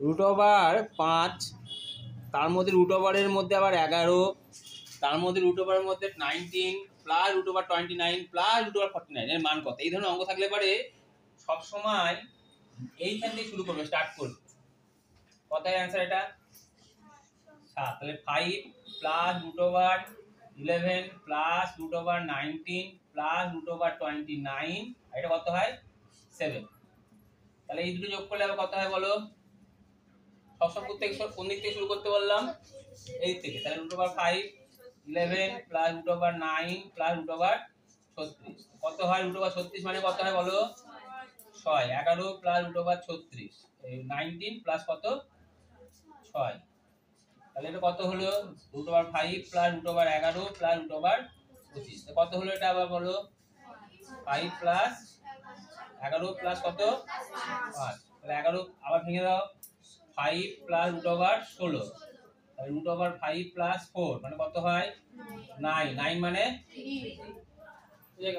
Root over 5, তার মধ্যে root over মধ্যে আবার 11, তার মধ্যে রুট ওভারের মধ্যে 19 plus root over 29 plus root over 49 এর মান কত? এই ধরনের অঙ্ক থাকলে পরে সবসময় এইখান থেকে শুরু করবে, স্টার্ট করবে। কত অ্যান্সার এটা? 7। তাহলে 5 plus root over 11 plus root over 19 plus root over 29, এটা কত হয়? 7। তাহলে এই দুটো যোগ করলে আবার কত হয় বলো? সবসময় কোন দিক থেকে শুরু করতে বললাম? এই থেকে। তাহলে root over 5 11 plus root over 9 plus root over 36 কত হয়? রুট ওভার 36 মানে কত হয় বলো? 6। 11 প্লাস রুট ওভার 36 এই 19 প্লাস কত? 6। তাহলে এটা কত হলো? Root over 5 plus root over 11 plus root over 25, তো কত হলো এটা আবার বলো? 5 প্লাস 11 প্লাস কত? 5। তাহলে 11 আবার ভেঙে দাও। 5 প্লাস রুট ওভার 16, তাহলে রুট ওভার 5 প্লাস 4 মানে কত হয়? 9। 9 মানে 3।